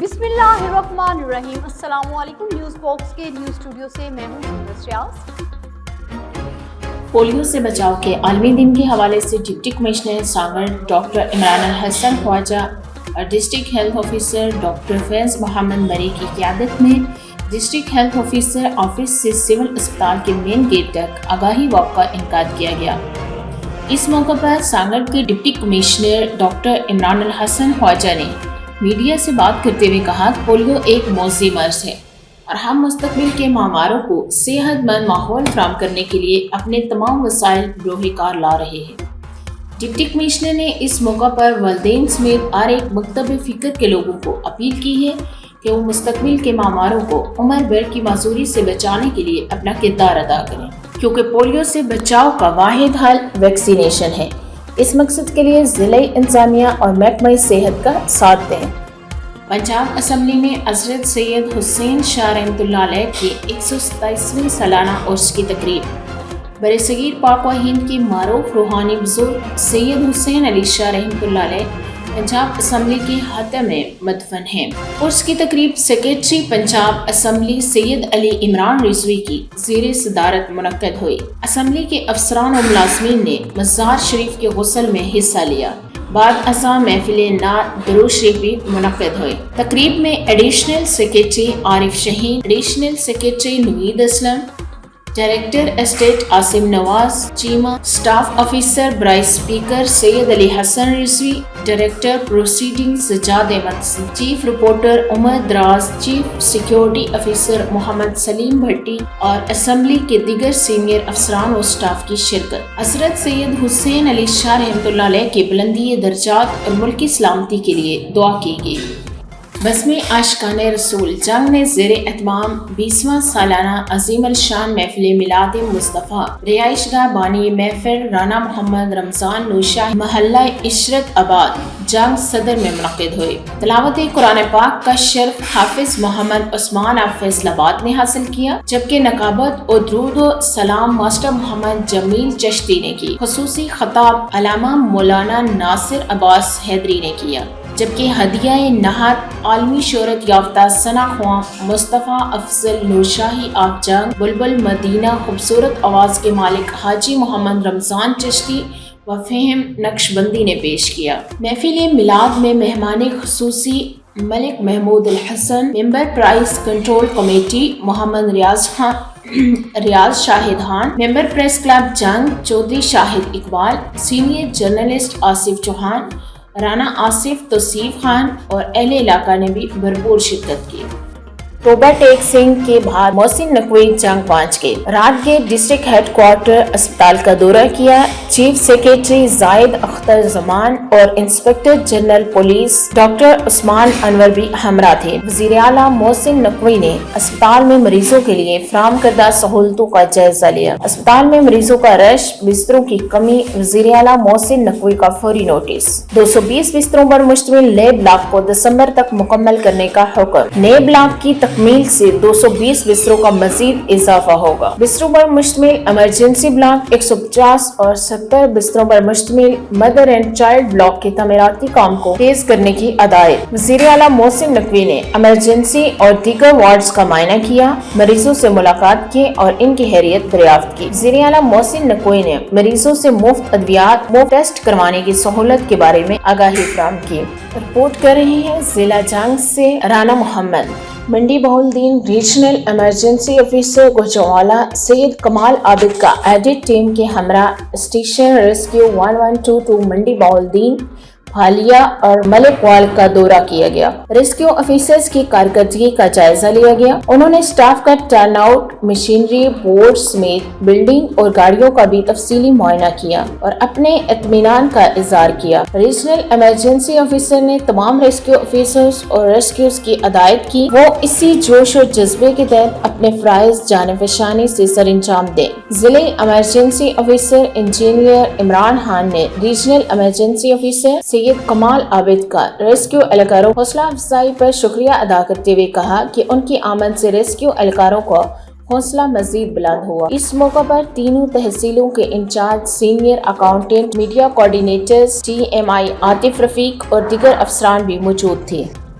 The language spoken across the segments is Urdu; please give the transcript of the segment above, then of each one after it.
بسم اللہ الرحمن الرحیم۔ السلام علیکم۔ نیوز باکس کے نیوز اسٹوڈیو سے میں ہوں سندس ریاض۔ پولیو سے بچاؤ کے عالمی دن کے حوالے سے ڈپٹی کمشنر سانگڑ ڈاکٹر عمران الحسن خواجہ اور ڈسٹرکٹ ہیلتھ آفیسر ڈاکٹر فیض محمد مری کی قیادت میں ڈسٹرکٹ ہیلتھ آفیسر آفس سے سول اسپتال کے مین گیٹ تک آگاہی واک کا انعقاد کیا گیا۔ اس موقع پر سانگڑ کے ڈپٹی کمشنر ڈاکٹر عمران الحسن خواجہ نے میڈیا سے بات کرتے ہوئے کہا کہ پولیو ایک موذی مرض ہے اور ہم مستقبل کے ماماروں کو صحت مند ماحول فراہم کرنے کے لیے اپنے تمام وسائل بروہ کار لا رہے ہیں۔ ڈپٹی کمشنر نے اس موقع پر والدین سمیت ہر ایک مکتب فکر کے لوگوں کو اپیل کی ہے کہ وہ مستقبل کے ماماروں کو عمر بھر کی معذوری سے بچانے کے لیے اپنا کردار ادا کریں، کیونکہ پولیو سے بچاؤ کا واحد حل ویکسینیشن ہے۔ اس مقصد کے لیے ضلعی انتظامیہ اور محکمہ صحت کا ساتھ دیں۔ پنجاب اسمبلی میں حضرت سید حسین شاہ رحمۃ اللہ علیہ کی 127ویں سالانہ عرس کی تقریب برصغیر پاک و ہند کے معروف روحانی بزرگ سید حسین علی شاہ رحمۃ اللہ علیہ پنجاب اسمبلی کے حاتم میں مدفن ہیں۔ عرس کی تقریب سیکریٹری پنجاب اسمبلی سید علی عمران رضوی کی زیر صدارت منعقد ہوئی۔ اسمبلی کے افسران و ملازمین نے مزار شریف کے غسل میں حصہ لیا۔ بعد ازاں محفل نعت درود شریف بھی منعقد ہوئی۔ تقریب میں additional secretary Arif Shaheen, additional secretary Naveed Aslam, director estate Asim Nawaz Cheema, staff officer برائے speaker Syed Ali Hassan Rizvi, director proceeding Sajjad Ahmed, chief reporter Umar Daraz, chief security officer Muhammad Saleem Bhatti اور اسمبلی کے دیگر سینئر افسران و اسٹاف کی شرکت۔ حضرت سید حسین علی شاہ رحمۃ اللہ علیہ کے بلندی درجات اور ملکی سلامتی کے لیے دعا کی گئی۔ بزم عاشقان رسول جنگ میں زیر اہتمام 20واں سالانہ عظیم الشان محفل میلاد مصطفیٰ رہائش گاہ بانی محفل رانا محمد رمضان نوشاہ محلہ عشرت آباد جنگ صدر میں منعقد ہوئی۔ تلاوت قرآن پاک کا شرف حافظ محمد عثمان آف فیصل آباد نے حاصل کیا، جبکہ نقابت اور درود و سلام ماسٹر محمد جمیل چشتی نے کی۔ خصوصی خطاب علامہ مولانا ناصر عباس حیدری نے کیا، جبکہ ہدیہ نہت عالمی شہرت یافتہ ثنا خواں مصطفیٰ افضل نورشاہی آف جنگ بلبل مدینہ خوبصورت آواز کے مالک حاجی محمد رمضان چشتی و فہم نقش بندی نے پیش کیا۔ محفل میلاد میں مہمان خصوصی ملک محمود الحسن، ممبر پرائز کنٹرول کمیٹی محمد ریاض شاہد خان، ممبر پریس کلب جنگ چودھری شاہد اقبال، سینئر جرنلسٹ آصف چوہان، رانا آصف توصیف خان اور اہل علاقہ نے بھی بھرپور شرکت کی۔ توبہ ٹیک سنگھ کے بعد محسن نقوی جنگ پہنچ گئے۔ رات کے ڈسٹرکٹ ہیڈ کوارٹر اسپتال کا دورہ کیا۔ چیف سیکریٹری زاہد اختر زمان اور انسپکٹر جنرل پولیس ڈاکٹر عثمان انور بھی ہمراہ تھے۔ وزیر اعلیٰ محسن نقوی نے اسپتال میں مریضوں کے لیے فراہم کردہ سہولتوں کا جائزہ لیا۔ اسپتال میں مریضوں کا رش، بستروں کی کمی، وزیر اعلیٰ محسن نقوی کا فوری نوٹس۔ 220 بستروں پر مشتمل نئے بلاک کو دسمبر تک مکمل کرنے کا حکم۔ نئے بلاک کی تکمیل سے 220 بستروں کا مزید اضافہ ہوگا۔ بستروں پر مشتمل ایمرجنسی بلاک 150 اور 70 بستروں پر مشتمل مدر اینڈ چائلڈ بلاک کے تعمیراتی کام کو تیز کرنے کی ہدایت۔ وزیر اعلیٰ محسن نقوی نے ایمرجنسی اور دیگر وارڈز کا معائنہ کیا، مریضوں سے ملاقات کی اور ان کی خیریت دریافت کی۔ وزیر اعلیٰ محسن نقوی نے مریضوں سے مفت ادویات، مفت ٹیسٹ کروانے کی سہولت کے بارے میں آگاہی فراہم کی۔ رپورٹ کر رہے ہیں ضلع جنگ سے Rana Muhammad. Mandi Bahauddin regional emergency officer Gujranwala Syed Kamal Abid کا ایڈٹ ٹیم کے ہمراہ اسٹیشن ریسکیو 1122 منڈی بہاؤالدین، بھالیا اور ملک وال کا دورہ کیا گیا۔ ریسکیو آفیسرز کی کارکردگی کا جائزہ لیا گیا۔ انہوں نے اسٹاف کا ٹرن آؤٹ، مشینری، بورڈ سمیت بلڈنگ اور گاڑیوں کا بھی تفصیلی معائنہ کیا اور اپنے اطمینان کا اظہار کیا۔ ریجنل ایمرجنسی آفیسر نے تمام ریسکیو آفیسرز اور ریسکیوز کی ہدایت کی وہ اسی جوش و جذبے کے تحت اپنے فرائض جانفشانی سے سر انجام دیں۔ ضلعی emergency officer engineer Imran Khan نے ریجنل ایمرجنسی آفیسر سید کمال عابد کا ریسکیو اہلکاروں حوصلہ افزائی پر شکریہ ادا کرتے ہوئے کہا کہ ان کی آمد سے ریسکیو اہلکاروں کو حوصلہ مزید بلند ہوا۔ اس موقع پر تینوں تحصیلوں کے incharge, senior accountant, media coordinators, TMI Atif Rafiq اور دیگر افسران بھی موجود تھے۔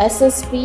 SSP